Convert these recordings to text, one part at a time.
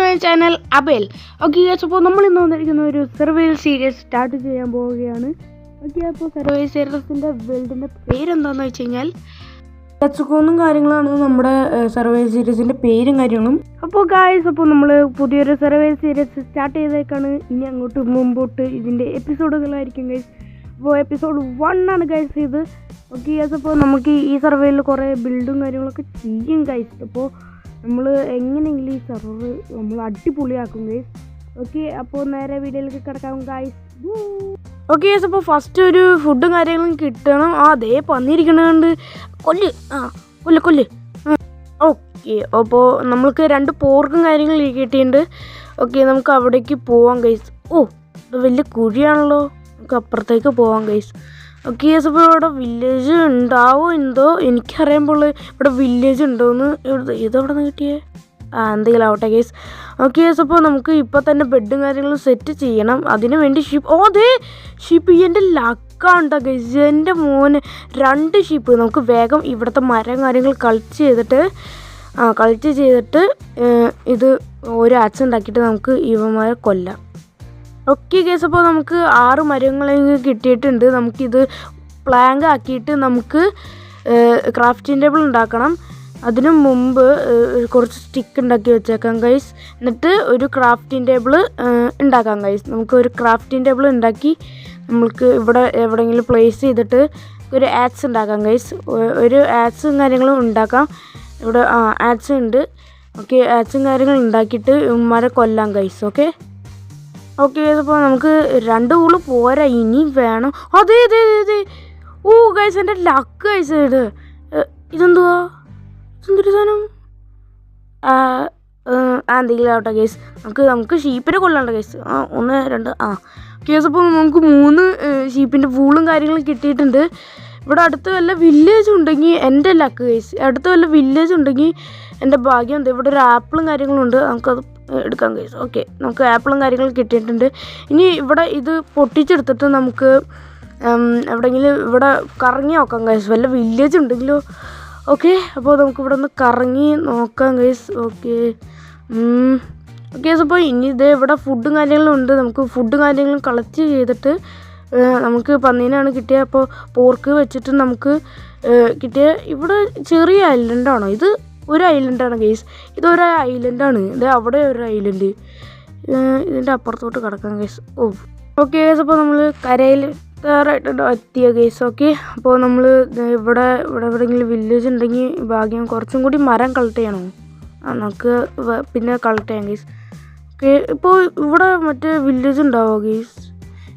My channel അബേൽ. Okay guys, അപ്പോൾ നമ്മൾ ഇന്ന് വന്നിരിക്കുന്ന ഒരു സർവൈവൽ സീരീസ് സ്റ്റാർട്ട് ചെയ്യാൻ പോവുകയാണ്. ഓക്കെ, അപ്പോൾ സർവൈവൽ സീരീസിൻ്റെ വേൾഡിൻ്റെ പേരെന്താണെന്ന് വെച്ച് കഴിഞ്ഞാൽ ടച്ചുകോന്നും കാര്യങ്ങളാണ് നമ്മുടെ സർവൈവൽ സീരീസിൻ്റെ പേരും കാര്യങ്ങളും. അപ്പോൾ ഗൈസ്, അപ്പോൾ നമ്മൾ പുതിയൊരു സർവൈവൽ സീരീസ് സ്റ്റാർട്ട് ചെയ്തേക്കാണ്. ഇനി അങ്ങോട്ട് മുമ്പോട്ട് ഇതിൻ്റെ എപ്പിസോഡുകളായിരിക്കും ഗൈസ്. അപ്പോൾ എപ്പിസോഡ് 1 ആണ് ഗൈസ് ഇത്. ഓക്കെ ഗൈസ്, അപ്പോൾ നമുക്ക് ഈ സർവൈവലിൽ കുറേ ബിൽഡും കാര്യങ്ങളൊക്കെ ചെയ്യും ഗൈസ്. അപ്പോൾ നമ്മൾ എങ്ങനെയെങ്കിലും ഈ സർവർ നമ്മൾ അടിപൊളിയാക്കും ഗൈസ്. ഓക്കെ, അപ്പോൾ നേരെ വീഡിയോയിലേക്ക് കിടക്കാം ഗൈസ്. ഓക്കെ ഗൈസ്, അപ്പോൾ ഫസ്റ്റ് ഒരു ഫുഡും കാര്യങ്ങളും കിട്ടണം. അതേ പന്നിരിക്കണുണ്ട്. കൊല്ല്. ഓക്കെ, അപ്പോൾ നമ്മൾക്ക് 2 പോർക്കും കാര്യങ്ങളും കിട്ടിയിട്ടുണ്ട്. ഓക്കെ, നമുക്ക് അവിടേക്ക് പോവാം ഗൈസ്. ഓ, ഇത് വലിയ കുഴിയാണല്ലോ. നമുക്ക് അപ്പുറത്തേക്ക് പോവാം ഗൈസ്. ഓക്കെ ഗൈസ്, അപ്പോൾ ഇവിടെ വില്ലേജ് ഉണ്ടാവോ എന്തോ എനിക്കറിയുമ്പോൾ ഇവിടെ വില്ലേജ് ഉണ്ടോയെന്ന്. ഇതെവിടെ നിന്ന് കിട്ടിയേ? എന്തെങ്കിലും ആവട്ടെ ഗൈസ്. ഓക്കെ ഗൈസ്, അപ്പോൾ നമുക്ക് ഇപ്പോൾ തന്നെ ബെഡും കാര്യങ്ങളും സെറ്റ് ചെയ്യണം. അതിന് വേണ്ടി ഷീപ്പ്. അതെ ഷീപ്പ്, എൻ്റെ ലക്കാണ് ഗൈസ്. എൻ്റെ മോന് 2 ഷീപ്പ്. നമുക്ക് വേഗം ഇവിടുത്തെ മരം കാര്യങ്ങൾ കളക്ട് ചെയ്തിട്ട് ഇത് ഒരു ആക്സ് ഉണ്ടാക്കിയിട്ട് നമുക്ക് ഇവന്മാരെ കൊല്ലാം. ഓക്കെ ഗൈസ്, അപ്പോൾ നമുക്ക് 6 മരങ്ങളെങ്കിൽ കിട്ടിയിട്ടുണ്ട്. നമുക്കിത് പ്ലാങ്ക് ആക്കിയിട്ട് നമുക്ക് ക്രാഫ്റ്റിംഗ് ടേബിൾ ഉണ്ടാക്കണം. അതിനു മുമ്പ് കുറച്ച് സ്റ്റിക്ക് ഉണ്ടാക്കി വെച്ചേക്കാം ഗൈസ്. എന്നിട്ട് ഒരു ക്രാഫ്റ്റിംഗ് ടേബിൾ ഉണ്ടാക്കാം ഗൈസ്. നമുക്ക് ഒരു ക്രാഫ്റ്റിംഗ് ടേബിൾ ഉണ്ടാക്കി നമുക്ക് ഇവിടെ എവിടെയെങ്കിലും പ്ലേസ് ചെയ്തിട്ട് ഒരു ആക്സ് ഉണ്ടാക്കാം ഗൈസ്. ഒരു ആക്സും കാര്യങ്ങളും ഉണ്ടാക്കാം. ഇവിടെ ആക്സ് ഉണ്ട്. ഓക്കെ, ആക്സും കാര്യങ്ങളും ഉണ്ടാക്കിയിട്ട് ഉമ്മാരെ കൊല്ലാം ഗൈസ്. ഓക്കെ ഗൈസ്, അപ്പോൾ നമുക്ക് 2 ഊള് പോരാ, ഇനി വേണം. അതെ. ഓ ഗൈസ്, എൻ്റെ ലക്ക് ഗൈസ്. ഇതെന്തുവാ? ഇതെന്തൊരു സാധനം? എന്തെങ്കിലും ആവട്ടെ ഗൈസ്. നമുക്ക് ഷീപ്പിനെ കൊള്ളണ്ട ഗൈസ്. 1 2 ഗൈസ്, അപ്പോൾ നമുക്ക് 3 ഷീപ്പിൻ്റെ വൂളും കാര്യങ്ങളും കിട്ടിയിട്ടുണ്ട്. ഇവിടെ അടുത്ത് വല്ല വില്ലേജ് ഉണ്ടെങ്കിൽ എൻ്റെ ലക്ക് ഗൈസ്. അടുത്ത് വല്ല വില്ലേജ് ഉണ്ടെങ്കിൽ എൻ്റെ ഭാഗ്യം. എന്താ, ഇവിടെ ഒരു ആപ്പിളും കാര്യങ്ങളും ഉണ്ട്. നമുക്കത് എടുക്കാം ഗൈസ്. ഓക്കെ, നമുക്ക് ആപ്പിളും കാര്യങ്ങളും കിട്ടിയിട്ടുണ്ട്. ഇനി ഇവിടെ ഇത് പൊട്ടിച്ചെടുത്തിട്ട് നമുക്ക് എവിടെയെങ്കിലും ഇവിടെ കറങ്ങി നോക്കാം ഗൈസ്. വല്ല വില്ലേജ് ഉണ്ടെങ്കിലോ. ഓക്കെ, അപ്പോൾ നമുക്ക് ഇവിടെ ഒന്ന് കറങ്ങി നോക്കാം ഗൈസ്. ഓക്കെ ഗൈസ്, അപ്പോൾ ഇനി ഇത് ഇവിടെ ഫുഡും കാര്യങ്ങളും ഉണ്ട്. നമുക്ക് ഫുഡും കാര്യങ്ങളും കളക്ട് ചെയ്തിട്ട് നമുക്ക് പന്നീനാണ് കിട്ടിയത്. അപ്പോൾ പോർക്ക് വെച്ചിട്ട് നമുക്ക് കിട്ടിയ ഇവിടെ ചെറിയ ഐലൻഡാണോ ഇത്? ഒരു ഐലൻഡാണ് ഗൈസ്. ഇതൊരു ഐലൻഡാണ്. ഇത് അവിടെ ഒരു ഐലൻഡ്. ഇതിൻ്റെ അപ്പുറത്തോട്ട് കിടക്കാം ഗൈസ്. ഓക്കെ ഗൈസ്, അപ്പോൾ നമ്മൾ കരയിൽ തയ്യാറായിട്ട് എത്തിയ ഗൈസ്. ഓക്കെ, അപ്പോൾ നമ്മൾ ഇവിടെ എവിടെയെങ്കിലും വില്ലേജ് ഉണ്ടെങ്കിൽ ഭാഗ്യം. കുറച്ചും കൂടി മരം കളക്ട് ചെയ്യണോ? നമുക്ക് പിന്നെ കളക്ട് ചെയ്യാം ഗൈസ്. ഓക്കെ, ഇപ്പോൾ ഇവിടെ മറ്റേ വില്ലേജ് ഉണ്ടാവുമോ ഗൈസ്?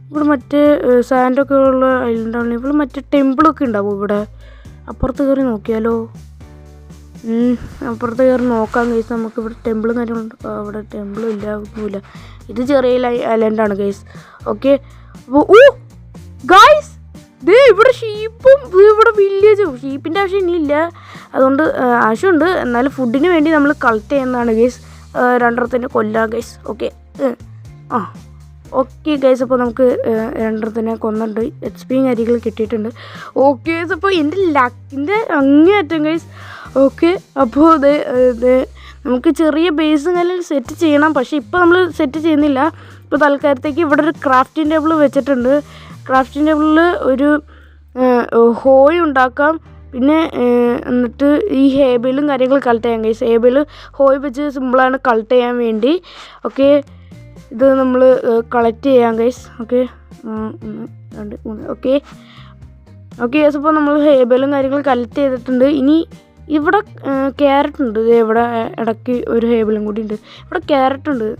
ഇവിടെ മറ്റേ സാൻഡൊക്കെ ഉള്ള ഐലൻഡാണ്. ഇവിടെ മറ്റേ ടെമ്പിളൊക്കെ ഉണ്ടാവും. ഇവിടെ അപ്പുറത്ത് കയറി നോക്കിയാലോ? അപ്പുറത്ത് കയറി നോക്കാം ഗൈസ്. നമുക്ക് ഇവിടെ ടെമ്പിളും കാര്യങ്ങളുണ്ട്. അവിടെ ടെമ്പിളും ഇല്ല, ഒന്നുമില്ല. ഇത് ചെറിയ ഐലൻഡാണ് ഗൈസ്. ഓക്കെ, അപ്പോൾ ഗൈസ്, ഇവിടെ ഷീപ്പും ഇവിടെ വില്ലേജും. ഷീപ്പിൻ്റെ ആവശ്യം ഇനിയില്ല, അതുകൊണ്ട് ആവശ്യമുണ്ട്. എന്നാലും ഫുഡിന് വേണ്ടി നമ്മൾ കളക്ട് ചെയ്യുന്നതാണ് ഗൈസ്. 2 കൊല്ലാം ഗൈസ്. ഓക്കെ ഓക്കെ ഗൈസ്, അപ്പോൾ നമുക്ക് 2 കൊന്നിട്ടുണ്ട്. HP കാര്യങ്ങൾ കിട്ടിയിട്ടുണ്ട്. ഓക്കെ ഗൈസ്, അപ്പോൾ എൻ്റെ ലക്കിൻ്റെ അങ്ങേയറ്റം ഗൈസ്. ഓക്കെ, അപ്പോൾ ഇത് നമുക്ക് ചെറിയ ബേസും കാര്യം സെറ്റ് ചെയ്യണം. പക്ഷേ ഇപ്പോൾ നമ്മൾ സെറ്റ് ചെയ്യുന്നില്ല. ഇപ്പോൾ തൽക്കാലത്തേക്ക് ഇവിടെ ഒരു ക്രാഫ്റ്റിംഗ് ടേബിൾ വെച്ചിട്ടുണ്ട്. ക്രാഫ്റ്റിംഗ് ടേബിളിൽ ഒരു ഹോയ് ഉണ്ടാക്കാം. പിന്നെ എന്നിട്ട് ഈ ഹേബിളും കാര്യങ്ങളും കളക്ട് ചെയ്യാം ഗൈസ്. ഹേബിൾ ഹോയ് വെച്ച് സിമ്പിളാണ് കളക്ട് ചെയ്യാൻ വേണ്ടി. ഓക്കെ, ഇത് നമ്മൾ കളക്ട് ചെയ്യാം ഗൈസ്. ഓക്കെ 1 2 3. ഓക്കെ ഗൈസ്, അപ്പോൾ നമ്മൾ ഹേബിളും കാര്യങ്ങളും കളക്ട് ചെയ്തിട്ടുണ്ട്. ഇനി ഇവിടെ ക്യാരറ്റ് ഉണ്ട്. ഇവിടെ ഇടയ്ക്ക് ഒരു ഹേബിളും കൂടി ഉണ്ട്. ഇവിടെ ക്യാരറ്റ് ഉണ്ട്.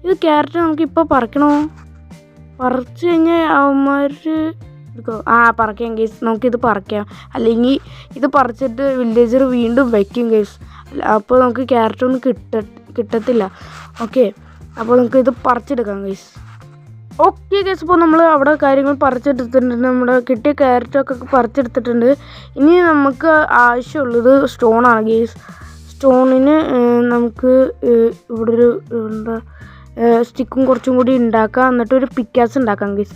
ഇത് ക്യാരറ്റ് നമുക്കിപ്പോൾ പറിക്കണോ? പറിച്ച് കഴിഞ്ഞാൽ അവന്മാർ എടുക്കോ? പറിക്കാം ഗൈസ്. നമുക്കിത് പറിക്കാം. അല്ലെങ്കിൽ ഇത് പറിച്ചിട്ട് വില്ലേജർ വീണ്ടും വയ്ക്കും ഗൈസ്. അപ്പോൾ നമുക്ക് ക്യാരറ്റൊന്നും കിട്ടത്തില്ല. ഓക്കെ, അപ്പോൾ നമുക്ക് ഇത് പറിച്ചെടുക്കാം ഗൈസ്. ഓക്കെ ഗൈസ്, അപ്പോൾ നമ്മൾ അവിടെ കാര്യങ്ങൾ പറിച്ചെടുത്തിട്ടുണ്ട്. നമ്മുടെ കിട്ടിയ ക്യാരറ്റൊക്കെ പറിച്ചെടുത്തിട്ടുണ്ട്. ഇനി നമുക്ക് ആവശ്യമുള്ളത് സ്റ്റോണാണ് ഗൈസ്. സ്റ്റോണിന് നമുക്ക് ഇവിടെ ഒരു സ്റ്റിക്കും കുറച്ചും കൂടി ഉണ്ടാക്കാം. എന്നിട്ടൊരു പിക്കാസ് ഉണ്ടാക്കാം ഗൈസ്.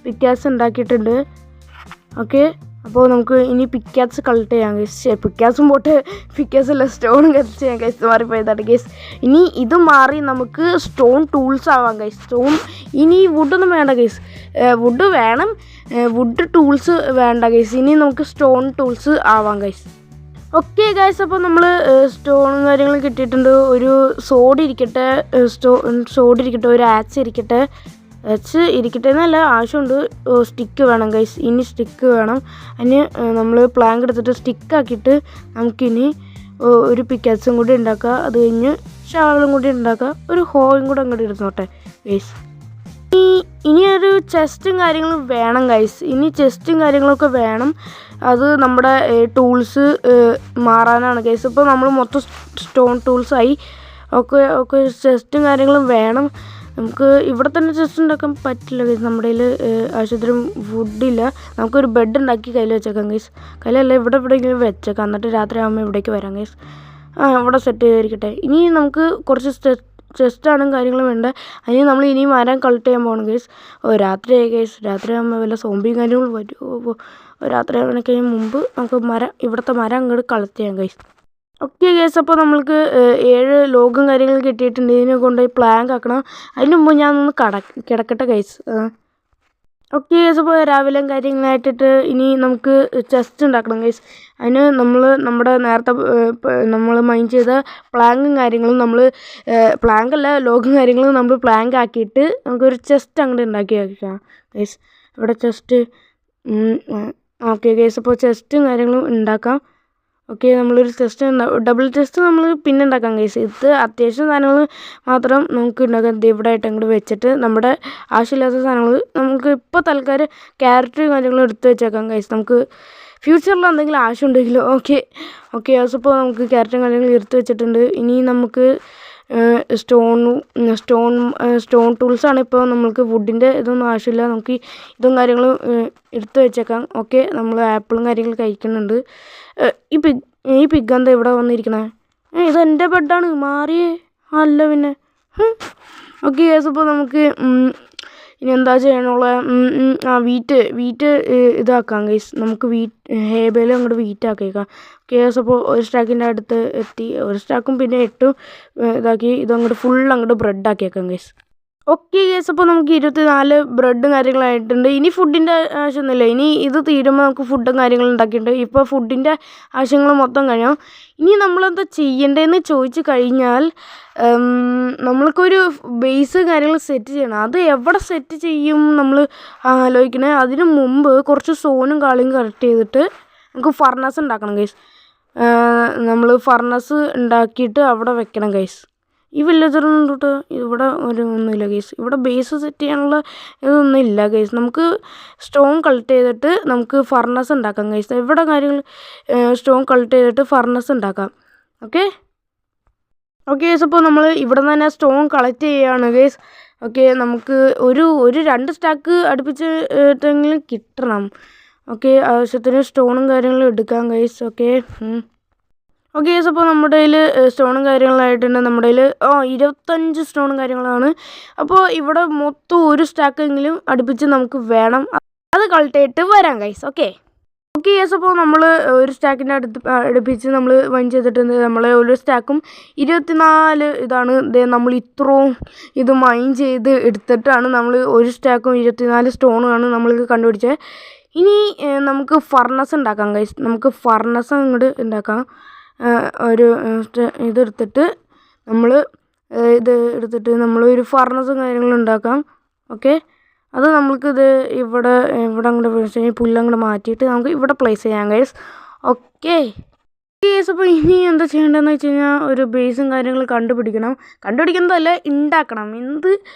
പിക്കാസ് ഉണ്ടാക്കിയിട്ടുണ്ട്. ഓക്കെ, അപ്പോൾ നമുക്ക് ഇനി പിക്കാസ് കളക്ട് ചെയ്യാം ഗൈസ്. പിക്കാസും പോട്ട് പിക്കാസല്ല സ്റ്റോണും കളക്ട് ചെയ്യാം ഗൈസ്. മാറിപ്പോയതാണ് ഗൈസ്. ഇനി ഇത് മാറി നമുക്ക് സ്റ്റോൺ ടൂൾസ് ആവാം ഗൈസ്. സ്റ്റോൺ ഇനി വുഡൊന്നും വേണ്ട ഗൈസ്. വുഡ് വേണം, വുഡ് ടൂൾസ് വേണ്ട ഗൈസ്. ഇനി നമുക്ക് സ്റ്റോൺ ടൂൾസ് ആവാം ഗൈസ്. ഓക്കെ ഗൈസ്, അപ്പോൾ നമ്മൾ സ്റ്റോണും കാര്യങ്ങളും കിട്ടിയിട്ടുണ്ട്. ഒരു സോഡ് ഇരിക്കട്ടെ, സോഡ് ഇരിക്കട്ടെ, ഒരു ആക്സ് ഇരിക്കട്ടെ. ഇരിക്കട്ടെ എന്നല്ല, ആവശ്യമുണ്ട്. സ്റ്റിക്ക് വേണം ഗൈസ്. ഇനി സ്റ്റിക്ക് വേണം. അതിന് നമ്മൾ പ്ലാങ്ക് എടുത്തിട്ട് സ്റ്റിക്കാക്കിയിട്ട് നമുക്കിനി ഒരു പിക്കാസും കൂടി ഉണ്ടാക്കുക. അത് കഴിഞ്ഞ് ഷാവലും കൂടി ഉണ്ടാക്കുക. ഒരു ഹോയും കൂടെ അങ്ങോട്ട് ഇരുന്നോട്ടെ ഗൈസ്. ഇനി ഒരു ചെസ്റ്റും കാര്യങ്ങളും വേണം ഗൈസ്. ഇനി ചെസ്റ്റും കാര്യങ്ങളൊക്കെ വേണം. അത് നമ്മുടെ ടൂൾസ് മാറാനാണ് ഗൈസ്. ഇപ്പോൾ നമ്മൾ മൊത്തം സ്റ്റോൺ ടൂൾസായി. ഒക്കെ ചെസ്റ്റും കാര്യങ്ങളും വേണം. നമുക്ക് ഇവിടെ തന്നെ ചെസ്റ്റ് ഉണ്ടാക്കാൻ പറ്റില്ല ഗൈസ്. നമ്മുടെ കയ്യിൽ ആവശ്യത്തിന് വുഡില്ല. നമുക്കൊരു ബെഡ് ഉണ്ടാക്കി കയ്യിൽ വെച്ചേക്കാം ഗൈസ്. കയ്യിലല്ല, ഇവിടെ എവിടെയെങ്കിലും വെച്ചേക്കാം. എന്നിട്ട് രാത്രി ആകുമ്പോൾ ഇവിടേക്ക് വരാം ഗൈസ്. ഇവിടെ സെറ്റ് ചെയ്തിരിക്കട്ടെ. ഇനി നമുക്ക് കുറച്ച് ചെസ്റ്റാണ് കാര്യങ്ങളും വേണ്ട. അതിന് നമ്മൾ ഇനി മരം കളക്ട് ചെയ്യാൻ പോകണം ഗൈസ്. രാത്രിയായി ഗൈസ്. രാത്രി ആകുമ്പോൾ വല്ല സോംബിയും കാര്യങ്ങളും വരുമോ? രാത്രി ആവണേക്ക് മുമ്പ് നമുക്ക് ഇവിടുത്തെ മരം അങ്ങോട്ട് കളക്ട് ചെയ്യാം ഗൈസ്. ഓക്കെ ഗൈസ്, അപ്പോൾ നമ്മൾക്ക് 7 ലോഗും കാര്യങ്ങളും കിട്ടിയിട്ടുണ്ട്. ഇതിനെ കൊണ്ടുപോയി പ്ലാങ്ക് ആക്കണം. അതിന് മുമ്പ് ഞാനൊന്ന് കിടക്കട്ടെ ഗൈസ്. ഓക്കെ ഗൈസ്, അപ്പോൾ രാവിലെയും കാര്യങ്ങളായിട്ടിട്ട് ഇനി നമുക്ക് ചെസ്റ്റ് ഉണ്ടാക്കണം ഗൈസ്. അതിന് നമ്മുടെ നേരത്തെ നമ്മൾ മൈൻഡ് ചെയ്ത പ്ലാങ്കും കാര്യങ്ങളും പ്ലാങ്കല്ല ലോഗും കാര്യങ്ങളും നമ്മൾ പ്ലാങ്ക് ആക്കിയിട്ട് നമുക്കൊരു ചെസ്റ്റ് അങ്ങോട്ട് ഉണ്ടാക്കി വയ്ക്കാം ഗൈസ്. ഇവിടെ ചെസ്റ്റ്. ഓക്കെ ഗൈസ്, അപ്പോൾ ചെസ്റ്റും കാര്യങ്ങളും ഉണ്ടാക്കാം. ഓക്കെ, നമ്മളൊരു ചെസ്റ്റ് ഡബിൾ ചെസ്റ്റ് നമ്മൾ പിന്നെ ഉണ്ടാക്കാം ഗൈസ്. ഇത് അത്യാവശ്യം സാധനങ്ങൾ മാത്രം നമുക്ക് ഉണ്ടാക്കാം. ഇവിടെ ആയിട്ട് അങ്ങോട്ട് വെച്ചിട്ട് നമ്മുടെ ആവശ്യമില്ലാത്ത സാധനങ്ങൾ നമുക്ക് ഇപ്പോൾ തൽക്കാലം ക്യാരറ്റ് കാര്യങ്ങളും എടുത്ത് വെച്ചേക്കാം ഗൈസ്. നമുക്ക് ഫ്യൂച്ചറിൽ എന്തെങ്കിലും ആവശ്യം ഉണ്ടെങ്കിലോ. ഓക്കെ അപ്പോൾ നമുക്ക് ക്യാരറ്റും കാര്യങ്ങളും എടുത്ത് വെച്ചിട്ടുണ്ട്. ഇനി നമുക്ക് സ്റ്റോൺ ടൂൾസാണ്. ഇപ്പോൾ നമുക്ക് വുഡിൻ്റെ ഇതൊന്നും ആവശ്യമില്ല. നമുക്ക് ഇതും കാര്യങ്ങളും എടുത്ത് വെച്ചേക്കാം. ഓക്കെ, നമ്മൾ ആപ്പിളും കാര്യങ്ങളും കഴിക്കുന്നുണ്ട്. ഈ പിഗ് എന്താ ഇവിടെ വന്നിരിക്കണേ? ഇതെൻ്റെ ബെഡാണ്. മാറിയേ അല്ല പിന്നെ. ഓക്കെ ഗൈസ്, അപ്പോൾ നമുക്ക് ഇനി എന്താ ചെയ്യാനുള്ള വീറ്റ് ഇതാക്കാം ഗൈസ്. നമുക്ക് ഹേബേൽ അങ്ങോട്ട് വീറ്റ് ആക്കിയേക്കാം. ഗൈസ്, അപ്പോൾ ഒരു സ്റ്റാക്കിൻ്റെ അടുത്ത് എത്തി. ഒരു സ്റ്റാക്കും പിന്നെ 8 ഇതാക്കി ഇതങ്ങോട്ട് ഫുൾ അങ്ങോട്ട് ബ്രെഡ് ആക്കിയേക്കാം ഗൈസ്. ഓക്കെ ഗൈസ്, അപ്പോൾ നമുക്ക് 24 ബ്രെഡും കാര്യങ്ങളായിട്ടുണ്ട്. ഇനി ഫുഡിൻ്റെ ആവശ്യമൊന്നുമില്ല. ഇനി ഇത് തീരുമ്പോൾ നമുക്ക് ഫുഡും കാര്യങ്ങളും ഉണ്ടാക്കിയിട്ടുണ്ട്. ഇപ്പോൾ ഫുഡിൻ്റെ ആവശ്യങ്ങൾ മൊത്തം കഴിയാം. ഇനി നമ്മളെന്താ ചെയ്യേണ്ടതെന്ന് ചോദിച്ചു കഴിഞ്ഞാൽ നമ്മൾക്കൊരു ബേസ് കാര്യങ്ങൾ സെറ്റ് ചെയ്യണം. അത് എവിടെ സെറ്റ് ചെയ്യും നമ്മൾ ആലോചിക്കണേ. അതിന് മുമ്പ് കുറച്ച് സോനും കാളിയും കളക്ട് ചെയ്തിട്ട് നമുക്ക് ഫർണസ് ഉണ്ടാക്കണം ഗൈസ്. നമ്മൾ ഫർണസ് ഉണ്ടാക്കിയിട്ട് അവിടെ വെക്കണം ഗൈസ്. ഈ വില്ലേജറിന് തൊട്ട് ഇവിടെ ഒന്നുമില്ല ഗൈസ്. ഇവിടെ ബേസ് സെറ്റ് ചെയ്യാനുള്ള ഇതൊന്നും ഇല്ല ഗൈസ്. നമുക്ക് സ്റ്റോൺ കളക്ട് ചെയ്തിട്ട് നമുക്ക് ഫർണസ് ഉണ്ടാക്കാം ഗൈസ്. എവിടെ കാര്യങ്ങൾ സ്റ്റോൺ കളക്ട് ചെയ്തിട്ട് ഫർണസ് ഉണ്ടാക്കാം. ഓക്കെ ഗൈസ്, അപ്പോൾ നമ്മൾ ഇവിടെ നിന്ന് തന്നെ സ്റ്റോൺ കളക്ട് ചെയ്യുകയാണ് ഗൈസ്. ഓക്കെ, നമുക്ക് ഒരു 2 സ്റ്റാക്ക് അടുപ്പിച്ചിട്ടെങ്കിലും കിട്ടണം. ഓക്കെ, ആവശ്യത്തിന് സ്റ്റോണും കാര്യങ്ങളും എടുക്കാം ഗൈസ്. ഓക്കെ ഗൈസ്, അപ്പോൾ നമ്മുടെ കയ്യിൽ സ്റ്റോണും കാര്യങ്ങളായിട്ടുണ്ട്. നമ്മുടെ കയ്യിൽ 25 സ്റ്റോണും കാര്യങ്ങളാണ്. അപ്പോൾ ഇവിടെ മൊത്തം ഒരു സ്റ്റാക്കെങ്കിലും അടുപ്പിച്ച് നമുക്ക് വേണം. അത് കളക്ട് ചെയ്തിട്ട് വരാം ഗൈസ്. ഓക്കെ ഗൈസ്, അപ്പോൾ നമ്മൾ ഒരു സ്റ്റാക്കിൻ്റെ അടുപ്പിച്ച് നമ്മൾ വൈൻ ചെയ്തിട്ടുണ്ട്. നമ്മളെ ഒരു സ്റ്റാക്കും 24 ഇതാണ്. നമ്മൾ ഇത്രയും ഇത് മൈൻ ചെയ്ത് എടുത്തിട്ടാണ് നമ്മൾ ഒരു സ്റ്റാക്കും 24 സ്റ്റോണുമാണ് നമ്മൾ കണ്ടുപിടിച്ചത്. ഇനി നമുക്ക് ഫർണസ് ഉണ്ടാക്കാം ഗൈസ്. നമുക്ക് ഫർണസ് അങ്ങോട്ട് ഉണ്ടാക്കാം. ഒരു ഇതെടുത്തിട്ട് നമ്മളൊരു ഫർണസും കാര്യങ്ങളും ഉണ്ടാക്കാം. ഓക്കെ, അത് നമ്മൾക്കിത് ഇവിടെ അങ്ങോട്ട് പുല്ലങ്ങോട്ട് മാറ്റിയിട്ട് നമുക്ക് ഇവിടെ പ്ലേസ് ചെയ്യാം ഗൈസ്. ഓക്കെ ഗൈസ്, അപ്പോൾ ഇനി എന്താ ചെയ്യേണ്ടതെന്ന് വെച്ച് കഴിഞ്ഞാൽ ഒരു ബേസും കാര്യങ്ങളും കണ്ടുപിടിക്കുന്നതല്ല, ഉണ്ടാക്കണം.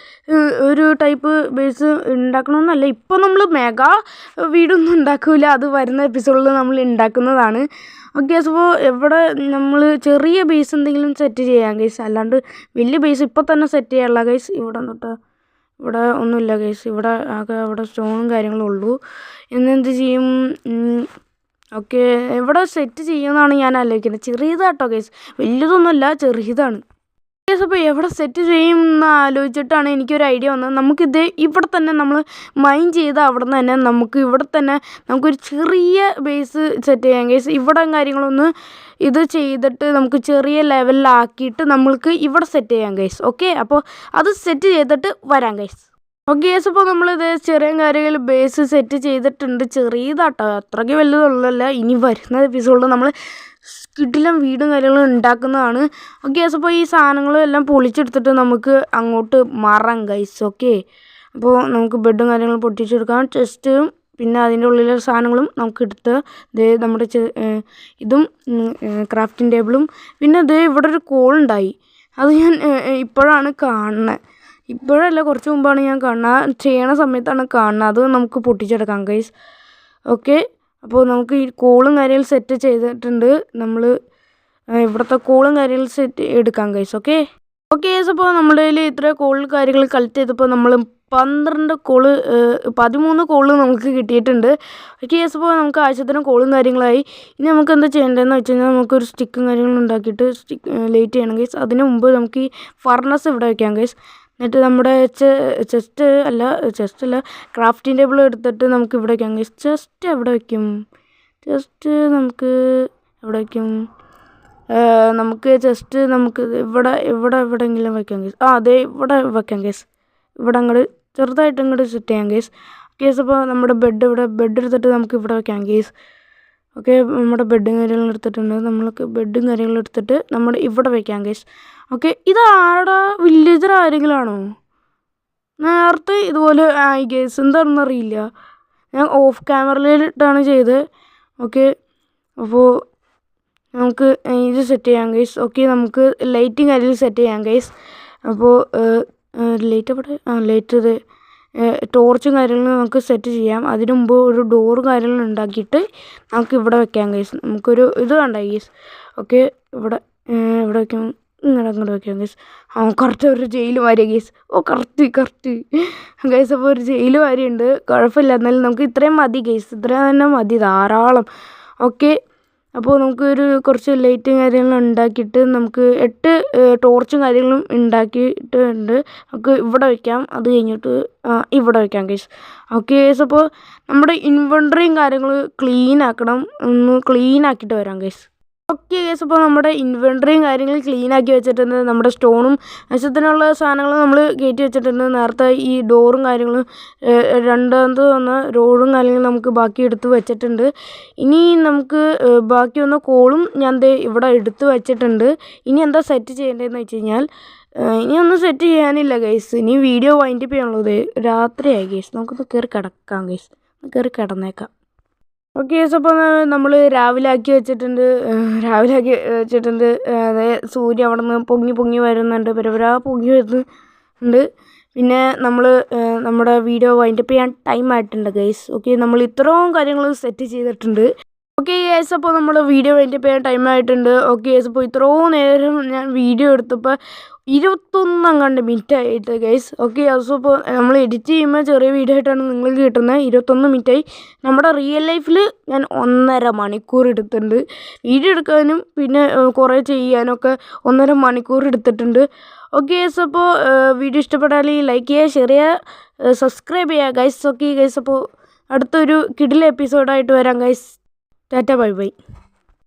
ഒരു ടൈപ്പ് ബേസ് ഉണ്ടാക്കണമെന്നല്ല. ഇപ്പോൾ നമ്മൾ മെഗാ വീടൊന്നും ഉണ്ടാക്കില്ല. അത് വരുന്ന എപ്പിസോഡിൽ നമ്മൾ ഉണ്ടാക്കുന്നതാണ്. ഓക്കെ, അപ്പോൾ ഇവിടെ നമ്മൾ ചെറിയ ബേസ് എന്തെങ്കിലും സെറ്റ് ചെയ്യാം ഗൈസ്. അല്ലാണ്ട് വലിയ ബേസ് ഇപ്പോൾ തന്നെ സെറ്റ് ചെയ്യാനുള്ള ഗൈസ്. ഇവിടെ ഒന്നുമില്ല ഗൈസ്. അവിടെ സ്റ്റോണും കാര്യങ്ങളും ഉള്ളൂ. എന്ത് ചെയ്യും? ഓക്കെ, ഇവിടെ സെറ്റ് ചെയ്യുമെന്നാണ് ഞാൻ ആലോചിക്കുന്നത്. ചെറിയതാട്ടോ ഗൈസ്, വലിയതൊന്നുമല്ല, ചെറിയതാണ്. അപ്പോൾ എവിടെ സെറ്റ് ചെയ്യും എന്ന് ആലോചിച്ചിട്ടാണ് എനിക്കൊരു ഐഡിയ വന്നത്. നമുക്കിത് ഇവിടെ തന്നെ നമ്മൾ മൈൻ ചെയ്ത് അവിടെ നിന്ന് തന്നെ നമുക്ക് ഇവിടെ തന്നെ നമുക്കൊരു ചെറിയ ബേസ് സെറ്റ് ചെയ്യാം ഗൈസ്. ഇവിടെ കാര്യങ്ങളൊന്ന് ഇത് ചെയ്തിട്ട് നമുക്ക് ചെറിയ ലെവലിലാക്കിയിട്ട് നമ്മൾക്ക് ഇവിടെ സെറ്റ് ചെയ്യാം ഗൈസ്. ഓക്കെ, അപ്പോൾ അത് സെറ്റ് ചെയ്തിട്ട് വരാം ഗൈസ്. ഓക്കെ ഗൈസ്, അപ്പോൾ നമ്മളിത് ചെറിയ കാര്യങ്ങൾ ബേസ് സെറ്റ് ചെയ്തിട്ടുണ്ട്. ചെറിയതാട്ടോ, അത്രയ്ക്ക് വലുതുള്ളതല്ല. ഇനി വരുന്ന എപ്പിസോഡിൽ നമ്മൾ കിടിലം വീടും കാര്യങ്ങളും ഉണ്ടാക്കുന്നതാണ്. ഓക്കെ ഗൈസ്, അപ്പോൾ ഈ സാധനങ്ങളും എല്ലാം പൊളിച്ചെടുത്തിട്ട് നമുക്ക് അങ്ങോട്ട് മാറാം ഗൈസ്. ഓക്കെ, അപ്പോൾ നമുക്ക് ബെഡും കാര്യങ്ങളും പൊട്ടിച്ചെടുക്കാം. ചെസ്റ്റും പിന്നെ അതിൻ്റെ ഉള്ളിലെ സാധനങ്ങളും നമുക്ക് എടുത്ത് നമ്മുടെ ഇതും ക്രാഫ്റ്റിംഗ് ടേബിളും പിന്നെ ഇവിടെ ഒരു കോളുണ്ടായി. അത് ഞാൻ ഇപ്പോഴാണ് കാണുന്നത്. ഇപ്പോഴല്ല, കുറച്ച് മുമ്പാണ് ഞാൻ കാണുന്നത്. ചെയ്യണ സമയത്താണ് കാണുന്നത്. അത് നമുക്ക് പൊട്ടിച്ചെടുക്കാം ഗൈസ്. ഓക്കെ, അപ്പോൾ നമുക്ക് ഈ കോളും കാര്യങ്ങളും സെറ്റ് ചെയ്തിട്ടുണ്ട്. നമ്മൾ ഇവിടുത്തെ കോളും കാര്യങ്ങളും സെറ്റ് എടുക്കാം ഗൈസ്. ഓക്കെ ഗൈസ്, അപ്പോൾ നമ്മുടെ കയ്യിൽ ഇത്ര കോൾ കാര്യങ്ങൾ കളക്ട് ചെയ്തപ്പോൾ നമ്മൾ 13 കോള് നമുക്ക് കിട്ടിയിട്ടുണ്ട്. ഓക്കെ ഗൈസ്, അപ്പോൾ നമുക്ക് ആവശ്യത്തിന് കോളും കാര്യങ്ങളായി. ഇനി നമുക്ക് എന്താ ചെയ്യേണ്ടതെന്ന് വെച്ച് കഴിഞ്ഞാൽ നമുക്കൊരു സ്റ്റിക്കും കാര്യങ്ങളും ഉണ്ടാക്കിയിട്ട് ലൈറ്റ് ചെയ്യണം ഗൈസ്. അതിന് മുമ്പ് നമുക്ക് ഈ ഫർണസ് ഇവിടെ വയ്ക്കാം ഗൈസ്. എന്നിട്ട് നമ്മുടെ ചെസ്റ്റ് അല്ല ക്രാഫ്റ്റിംഗ് ടേബിൾ എടുത്തിട്ട് നമുക്ക് ഇവിടെ വയ്ക്കാം ഗൈസ്. ചെസ്റ്റ് എവിടെ വയ്ക്കും? ചെസ്റ്റ് നമുക്ക് എവിടെ വയ്ക്കും? നമുക്ക് ചെസ്റ്റ് നമുക്ക് എവിടെയെങ്കിലും വയ്ക്കാം ഗൈസ്. അതെ, ഇവിടെ വയ്ക്കാം ഗൈസ്. ഇവിടെ അങ്ങോട്ട് ചെറുതായിട്ട് ഇങ്ങോട്ട് സെറ്റ് ചെയ്യാം ഗൈസ്. കേസ്, അപ്പോൾ നമ്മുടെ ബെഡ് എടുത്തിട്ട് നമുക്ക് ഇവിടെ വയ്ക്കാം ഗൈസ്. ഓക്കെ, നമ്മുടെ ബെഡും കാര്യങ്ങളും എടുത്തിട്ടുണ്ട്. നമ്മൾക്ക് ബെഡും കാര്യങ്ങളും എടുത്തിട്ട് നമ്മുടെ ഇവിടെ വയ്ക്കാം ഗൈസ്. ഓക്കെ, ഇത് ആരുടെ വില്ലേജർ ആരെങ്കിലും ആണോ? നേരത്തെ ഇതുപോലെ ആയി ഗൈസ്, എന്താണെന്ന് അറിയില്ല. ഞാൻ ഓഫ് ക്യാമറയിലിട്ടാണ് ചെയ്തത്. ഓക്കെ, അപ്പോൾ നമുക്ക് ഇത് സെറ്റ് ചെയ്യാം ഗൈസ്. ഓക്കെ, നമുക്ക് ലൈറ്റും കാര്യങ്ങളും സെറ്റ് ചെയ്യാം ഗൈസ്. അപ്പോൾ ലൈറ്റ് ഇവിടെ ലൈറ്റ് ഇത് ടോർച്ചും കാര്യങ്ങളും നമുക്ക് സെറ്റ് ചെയ്യാം. അതിന് മുമ്പ് ഒരു ഡോറ് കാര്യങ്ങളും ഉണ്ടാക്കിയിട്ട് നമുക്ക് ഇവിടെ വെക്കാം ഗൈസ്. നമുക്കൊരു ഇത് വേണ്ട ഗൈസ്. ഓക്കെ, ഇവിടെ വയ്ക്കാം, അങ്ങോട്ട് വയ്ക്കാം ഗൈസ്. കറക്റ്റ് ഒരു ജയിൽ വാരിയ ഗൈസ്. Correct guys. അപ്പോൾ ഒരു ജയിൽ വാരിയുണ്ട്, കുഴപ്പമില്ല. എന്നാലും നമുക്ക് ഇത്രയും മതി ഗൈസ്. ഇത്രയും തന്നെ മതി, ധാരാളം. ഓക്കെ, അപ്പോൾ നമുക്കൊരു കുറച്ച് ലൈറ്റും കാര്യങ്ങളും ഉണ്ടാക്കിയിട്ട് നമുക്ക് 8 ടോർച്ചും കാര്യങ്ങളും ഉണ്ടാക്കിയിട്ടുണ്ട്. നമുക്ക് ഇവിടെ വയ്ക്കാം. അത് കഴിഞ്ഞിട്ട് ഇവിടെ വയ്ക്കാം ഗൈസ്. ഓക്കെ ഗൈസ്, അപ്പോൾ നമ്മുടെ ഇൻവെൻട്രിയും കാര്യങ്ങൾ ക്ലീൻ ആക്കണം. ഒന്ന് ക്ലീൻ ആക്കിയിട്ട് വരാം ഗൈസ്. ഓക്കെ ഗൈസ്, അപ്പോൾ നമ്മുടെ ഇൻവെൻട്രിയും കാര്യങ്ങളും ക്ലീൻ ആക്കി വെച്ചിട്ടുണ്ട്. നമ്മുടെ സ്റ്റോണും ആവശ്യത്തിനുള്ള സാധനങ്ങൾ നമ്മൾ കയറ്റി വെച്ചിട്ടുണ്ട്. നേരത്തെ ഈ ഡോറും കാര്യങ്ങളും രണ്ടാമത് വന്ന റോഡും കാര്യങ്ങളും നമുക്ക് ബാക്കി എടുത്ത് വെച്ചിട്ടുണ്ട്. ഇനി നമുക്ക് ബാക്കി വന്ന കോളും ഞാൻ ഇവിടെ എടുത്ത് വെച്ചിട്ടുണ്ട്. ഇനി എന്താ സെറ്റ് ചെയ്യേണ്ടതെന്ന് വെച്ച് കഴിഞ്ഞാൽ ഇനിയൊന്നും സെറ്റ് ചെയ്യാനില്ല ഗൈസ്. ഇനി വീഡിയോ വൈൻഡപ്പ് ചെയ്യാനുള്ളത് രാത്രിയായി ഗൈസ്. നമുക്കൊന്ന് കയറി കിടക്കാം ഗൈസ്. കയറി കിടന്നേക്കാം. ഓക്കെ ഗൈസ്, അപ്പോൾ നമ്മൾ രാവിലെ ആക്കി വെച്ചിട്ടുണ്ട്. അതായത് സൂര്യ അവിടെ നിന്ന് പൊങ്ങി വരുന്നുണ്ട്. പരപരാ പൊങ്ങി വരുന്നുണ്ട്. പിന്നെ നമ്മൾ നമ്മുടെ വീഡിയോ വൈൻഡപ്പ് ചെയ്യാൻ ടൈം ആയിട്ടുണ്ട് ഗൈസ്. ഓക്കെ, നമ്മൾ ഇത്രയും കാര്യങ്ങൾ സെറ്റ് ചെയ്തിട്ടുണ്ട്. ഓക്കെ ഗൈസ്, അപ്പോൾ നമ്മൾ വീഡിയോ വൈൻഡപ്പ് ചെയ്യാൻ ടൈം ആയിട്ടുണ്ട്. ഓക്കെ ഗൈസ്, അപ്പോൾ ഇത്രയും നേരം ഞാൻ വീഡിയോ എടുത്തപ്പോൾ 21 മിനിറ്റ് ആയിട്ട് ഗൈസ്. ഓക്കെ, അപ്പോൾ നമ്മൾ എഡിറ്റ് ചെയ്യുമ്പോൾ ചെറിയ വീഡിയോ ആയിട്ടാണ് നിങ്ങൾക്ക് കിട്ടുന്നത്. 21 മിനിറ്റായി. നമ്മുടെ റിയൽ ലൈഫിൽ ഞാൻ 1.5 മണിക്കൂർ എടുത്തിട്ടുണ്ട്. വീഡിയോ എടുക്കാനും പിന്നെ കുറേ ചെയ്യാനൊക്കെ 1.5 മണിക്കൂർ എടുത്തിട്ടുണ്ട്. ഓക്കെ ഗൈസ്, അപ്പോൾ വീഡിയോ ഇഷ്ടപ്പെട്ടാൽ ലൈക്ക് ചെയ്യുക, ഷെയർ ചെയ്യുക, സബ്സ്ക്രൈബ് ചെയ്യുക ഗൈസ്. ഓക്കെ ഗൈസ്, അപ്പോൾ അടുത്തൊരു കിടിലൻ എപ്പിസോഡായിട്ട് വരാം ഗൈസ്. Tata, bye bye.